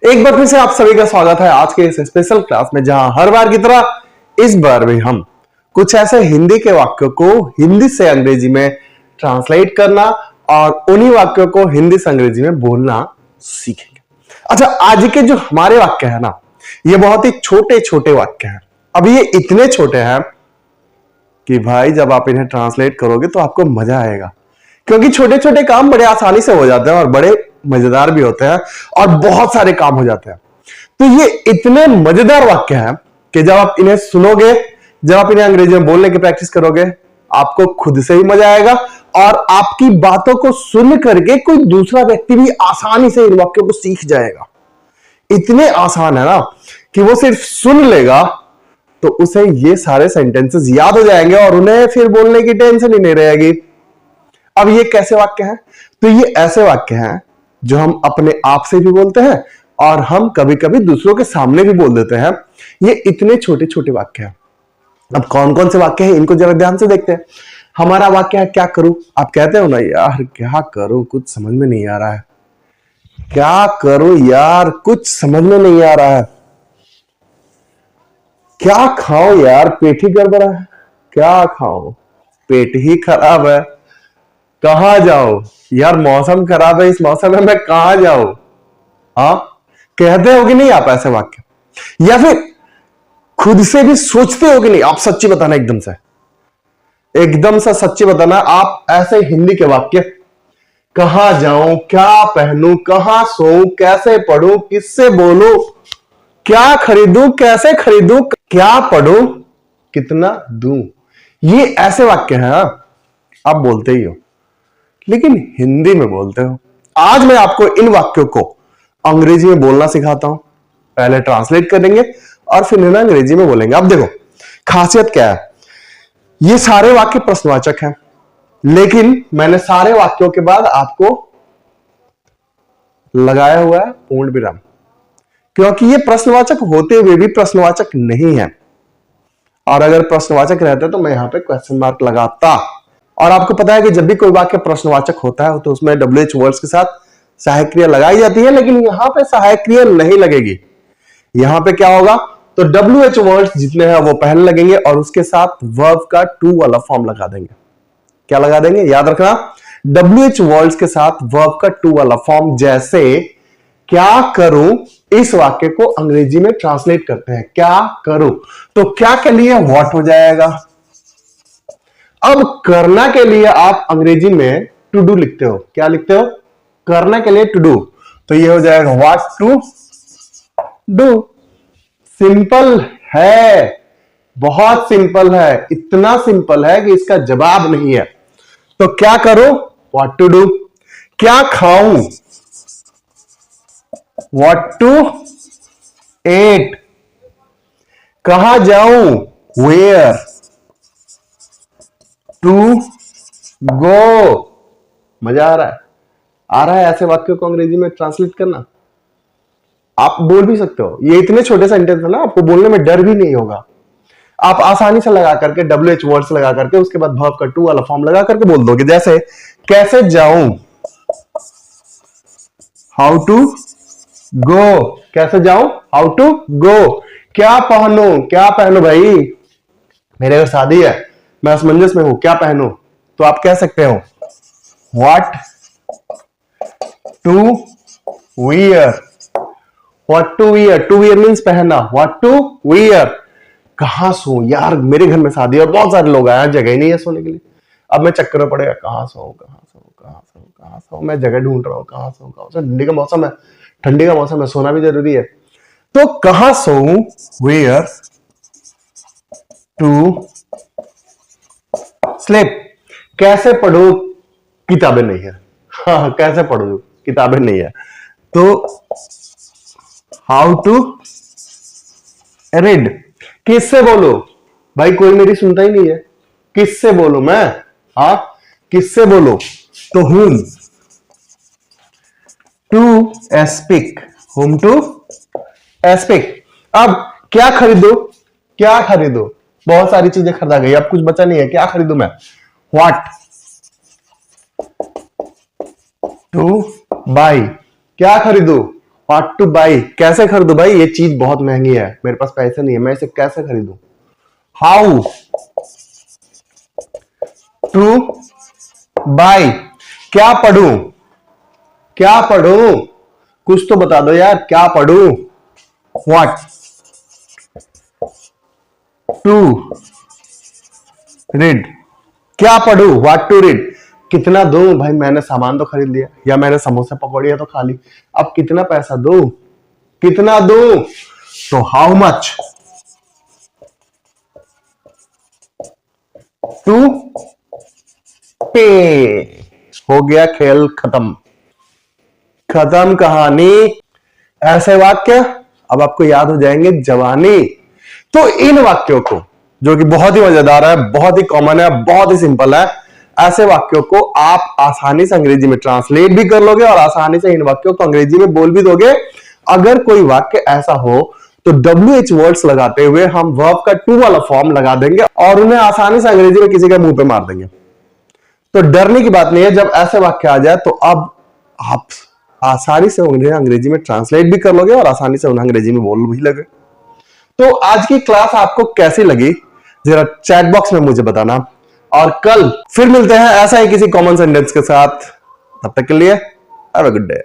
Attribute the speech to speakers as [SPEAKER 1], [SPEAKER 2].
[SPEAKER 1] एक बार फिर से आप सभी का स्वागत है आज के इस स्पेशल क्लास में, जहां हर बार की तरह इस बार भी हम कुछ ऐसे हिंदी के वाक्यों को हिंदी से अंग्रेजी में ट्रांसलेट करना और उन्हीं वाक्यों को हिंदी से अंग्रेजी में बोलना सीखेंगे। अच्छा, आज के जो हमारे वाक्य है ना, ये बहुत ही छोटे छोटे वाक्य हैं। अब ये इतने छोटे हैं कि भाई जब आप इन्हें ट्रांसलेट करोगे तो आपको मजा आएगा, क्योंकि छोटे छोटे काम बड़े आसानी से हो जाते हैं और बड़े मजेदार भी होते हैं और बहुत सारे काम हो जाते हैं। तो ये इतने मजेदार वाक्य हैं कि जब आप इन्हें सुनोगे, जब आप इन्हें अंग्रेजी में बोलने की प्रैक्टिस करोगे, आपको खुद से ही मजा आएगा और आपकी बातों को सुन करके कोई दूसरा व्यक्ति भी आसानी से इन वाक्यों को सीख जाएगा। इतने आसान है ना कि वो सिर्फ सुन लेगा तो उसे ये सारे सेंटेंसेस याद हो जाएंगे और उन्हें फिर बोलने की टेंशन ही नहीं रहेगी। अब ये कैसे वाक्य हैं? तो ये ऐसे वाक्य हैं जो हम अपने आप से भी बोलते हैं और हम कभी कभी दूसरों के सामने भी बोल देते हैं। ये इतने छोटे छोटे वाक्य हैं। अब कौन कौन से वाक्य हैं, इनको जरा ध्यान से देखते हैं। हमारा वाक्य है, क्या करूं? आप कहते हो ना, यार क्या करूं, कुछ समझ में नहीं आ रहा है। क्या करूं यार, कुछ समझ में नहीं आ रहा है। क्या खाओ यार, पेट ही गड़बड़ा है। क्या खाओ, पेट ही खराब है। कहां जाओ यार, मौसम खराब है, इस मौसम में मैं कहां जाऊं। हाँ, कहते हो कि नहीं आप ऐसे वाक्य? या फिर खुद से भी सोचते हो कि नहीं? आप सच्ची बताना, एकदम से सच्ची बताना। आप ऐसे हिंदी के वाक्य, कहां जाऊं, क्या पहनूं, कहां सोऊं, कैसे पढ़ूं, किससे बोलूं, क्या खरीदूं, कैसे खरीदूं, क्या पढ़ूं, कितना दूं, ये ऐसे वाक्य हैं। आप बोलते ही हो, लेकिन हिंदी में बोलते हो। आज मैं आपको इन वाक्यों को अंग्रेजी में बोलना सिखाता हूं। पहले ट्रांसलेट करेंगे और फिर इन्हें अंग्रेजी में बोलेंगे। अब देखो खासियत क्या है, ये सारे वाक्य प्रश्नवाचक हैं, लेकिन मैंने सारे वाक्यों के बाद आपको लगाया हुआ है पूर्ण विराम, क्योंकि ये प्रश्नवाचक होते हुए भी प्रश्नवाचक नहीं है। और अगर प्रश्नवाचक रहते तो मैं यहां पे क्वेश्चन मार्क लगाता। और आपको पता है कि जब भी कोई वाक्य प्रश्नवाचक होता है तो उसमें WH वर्ड्स के साथ सहायक क्रिया लगाई जाती है, लेकिन यहां पे सहायक क्रिया नहीं लगेगी। यहां पे क्या होगा, तो WH वर्ड्स जितने हैं वो पहले लगेंगे और उसके साथ वर्ब का टू वाला फॉर्म लगा देंगे। क्या लगा देंगे, याद रखना, WH वर्ड्स के साथ वर्ब का टू वाला फॉर्म। जैसे क्या करूं, इस वाक्य को अंग्रेजी में ट्रांसलेट करते हैं, क्या करूं, तो क्या के लिए व्हाट हो जाएगा। अब करना के लिए आप अंग्रेजी में टू डू लिखते हो। क्या लिखते हो? करना के लिए टू डू, तो ये हो जाएगा व्हाट टू डू। सिंपल है, बहुत सिंपल है, इतना सिंपल है कि इसका जवाब नहीं है। तो क्या करो, व्हाट टू डू। क्या खाऊं, व्हाट टू एट। कहां जाऊं, वेयर टू गो। मजा आ रहा है? आ रहा है ऐसे वाक्यों को अंग्रेजी में ट्रांसलेट करना? आप बोल भी सकते हो। ये इतने छोटे सेंटेंस है ना, आपको बोलने में डर भी नहीं होगा। आप आसानी से लगा करके WH वर्ड्स लगा करके उसके बाद वर्ब का टू वाला फॉर्म लगा करके बोल दोगे। जैसे कैसे जाऊं, हाउ टू गो। कैसे जाऊं, हाउ टू गो। क्या पहनूं, क्या पहनूं भाई, मेरे घर शादी है, मैं असमंजस में हूं, क्या पहनूं। तो आप कह सकते हो what to wear. What to wear, to wear means पहनना, व्हाट टू वियर। कहां सो यार, मेरे घर में शादी है और बहुत सारे लोग आए हैं, जगह ही नहीं है सोने के लिए। अब मैं चक्कर में पड़ेगा, कहां सो, कहां सो, कहां सो, कहां सो, मैं जगह ढूंढ रहा हूं, कहां सो, कहां सो। ठंडी का मौसम है, ठंडी का मौसम है, सोना भी जरूरी है। तो कहां सोऊं, वेयर टू स्लीप। कैसे पढ़ूं, किताबें नहीं है। हाँ, कैसे पढ़ूं, किताबें नहीं है। तो हाउ टू रीड। किससे बोलो भाई, कोई मेरी सुनता ही नहीं है, किससे बोलूं मैं। हाँ, किससे बोलो, तो whom to speak, whom to speak. अब क्या खरीदो, क्या खरीदो, बहुत सारी चीजें खरीदा गई, अब कुछ बचा नहीं है, क्या खरीदू मैं। What two by. क्या खरीदू, व्हाट टू बाई, कैसे खरीदू भाई, ये चीज बहुत महंगी है, मेरे पास पैसे नहीं है, मैं इसे कैसे खरीदूं। हाउ टू बाई, क्या पढ़ूं, क्या पढ़ूं, कुछ तो बता दो यार, क्या पढ़ूं। व्हाट टू रीड, क्या पढ़ूं, व्हाट टू रीड। कितना दूं भाई, मैंने सामान तो खरीद लिया, या मैंने समोसे पकौड़िया तो खा ली, अब कितना पैसा दूं, कितना दूं। तो हाउ मच टू पे। हो गया खेल खत्म, खत्म कहानी। ऐसे वाक्य अब आपको याद हो जाएंगे जवानी। तो इन वाक्यों को, जो कि बहुत ही मजेदार है, बहुत ही कॉमन है, बहुत ही सिंपल है, ऐसे वाक्यों को आप आसानी से अंग्रेजी में ट्रांसलेट भी कर लोगे और आसानी से इन वाक्यों को अंग्रेजी में बोल भी दोगे। अगर कोई वाक्य ऐसा हो तो WH वर्ड्स लगाते हुए हम वर्ब का टू वाला फॉर्म लगा देंगे और उन्हें आसानी से अंग्रेजी में किसी के मुंह पे मार देंगे। तो डरने की बात नहीं है, जब ऐसे वाक्य आ जाए तो अब आप आसानी से उन्हें अंग्रेजी में ट्रांसलेट भी कर लोगे और आसानी से उन्हें अंग्रेजी में बोल भी लगे। तो आज की क्लास आपको कैसी लगी जरा चैट बॉक्स में मुझे बताना, और कल फिर मिलते हैं ऐसा ही किसी कॉमन सेंटेंस के साथ। तब तक के लिए हैव अ गुड डे।